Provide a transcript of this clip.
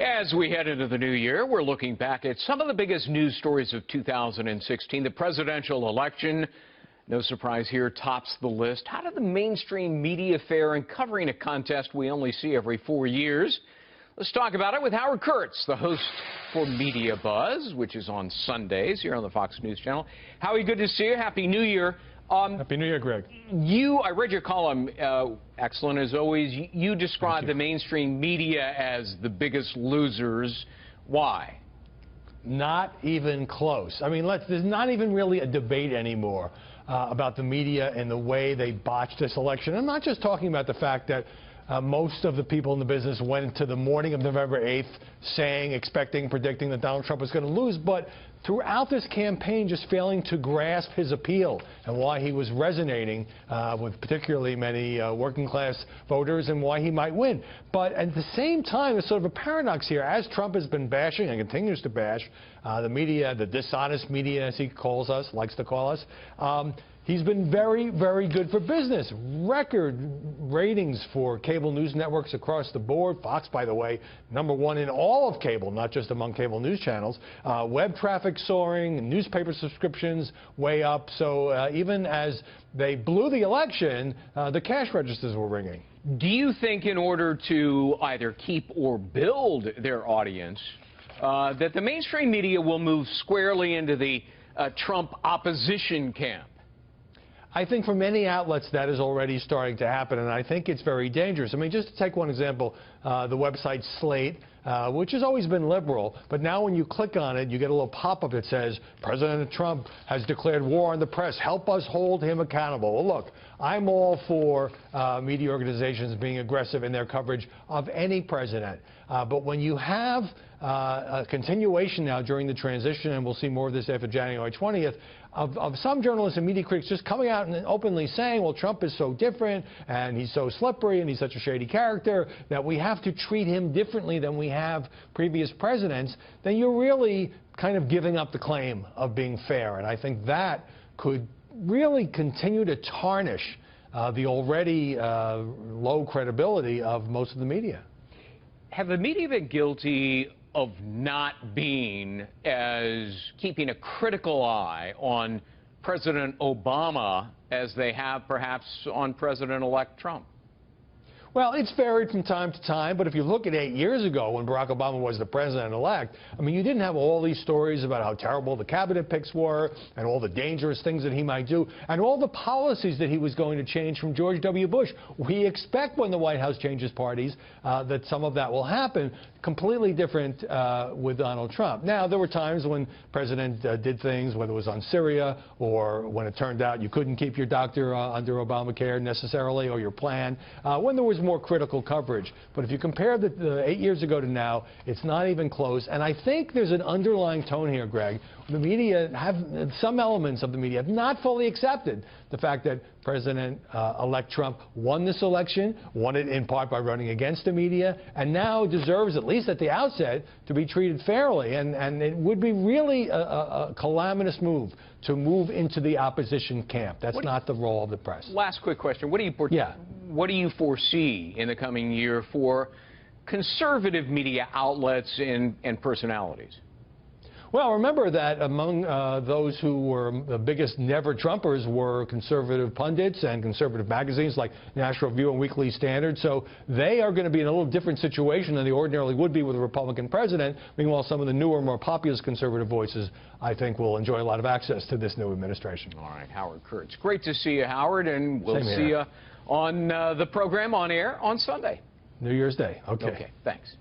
As we head into the new year, we're looking back at some of the biggest news stories of 2016. The presidential election, no surprise here, tops the list. How did the mainstream media fare in covering a contest we only see every 4 years? Let's talk about it with Howard Kurtz, the host for Media Buzz, which is on Sundays here on the Fox News Channel. Howie, good to see you. Happy New Year. Happy New Year, Greg. I read your column, excellent as always. You described the mainstream media as the biggest losers. Why? Not even close. I mean, there's not even really a debate anymore about the media and the way they botched this election. I'm not just talking about the fact that most of the people in the business went to the morning of November 8th predicting that Donald Trump was going to lose, but throughout this campaign just failing to grasp his appeal and why he was resonating with particularly many working-class voters and why he might win. But at the same time, there's sort of a paradox here. As Trump has been bashing and continues to bash the media, the dishonest media, as he likes to call us, he's been very, very good for business. Record ratings for cable news networks across the board. Fox, by the way, #1 in all of cable, not just among cable news channels. Web traffic soaring, newspaper subscriptions way up. So even as they blew the election, the cash registers were ringing. Do you think in order to either keep or build their audience, that the mainstream media will move squarely into the Trump opposition camp? I think for many outlets that is already starting to happen, and I think it's very dangerous. I mean, just to take one example, the website Slate, which has always been liberal, but now when you click on it, you get a little pop-up that says, President Trump has declared war on the press. Help us hold him accountable. Well, look, I'm all for media organizations being aggressive in their coverage of any president. But when you have a continuation now during the transition, and we'll see more of this after January 20th, of some journalists and media critics just coming out and openly saying, well, Trump is so different, and he's so slippery, and he's such a shady character, that we have to treat him differently than we have previous presidents, then you're really kind of giving up the claim of being fair. And I think that could really continue to tarnish the already low credibility of most of the media. Have the media been guilty of not keeping a critical eye on President Obama as they have perhaps on President-elect Trump? Well, it's varied from time to time, but if you look at 8 years ago when Barack Obama was the president-elect, I mean, you didn't have all these stories about how terrible the cabinet picks were and all the dangerous things that he might do and all the policies that he was going to change from George W. Bush. We expect when the White House changes parties that some of that will happen. Completely different with Donald Trump. Now, there were times when the president did things, whether it was on Syria or when it turned out you couldn't keep your doctor under Obamacare necessarily or your plan, when there was more critical coverage. But if you compare the 8 years ago to now, it's not even close. And I think there's an underlying tone here, Greg. The media some elements of the media have not fully accepted the fact that President-elect Trump won this election, won it in part by running against the media, and now deserves, at least at the outset, to be treated fairly. And it would be really a calamitous move to move into the opposition camp. That's not the role of the press. Last quick question. What do you foresee in the coming year for conservative media outlets and personalities? Well, remember that among those who were the biggest never-Trumpers were conservative pundits and conservative magazines like National Review and Weekly Standard. So they are going to be in a little different situation than they ordinarily would be with a Republican president. Meanwhile, some of the newer, more populist conservative voices, I think, will enjoy a lot of access to this new administration. All right, Howard Kurtz. Great to see you, Howard, and we'll see you on the program on air on Sunday. New Year's Day. Okay. Okay, thanks.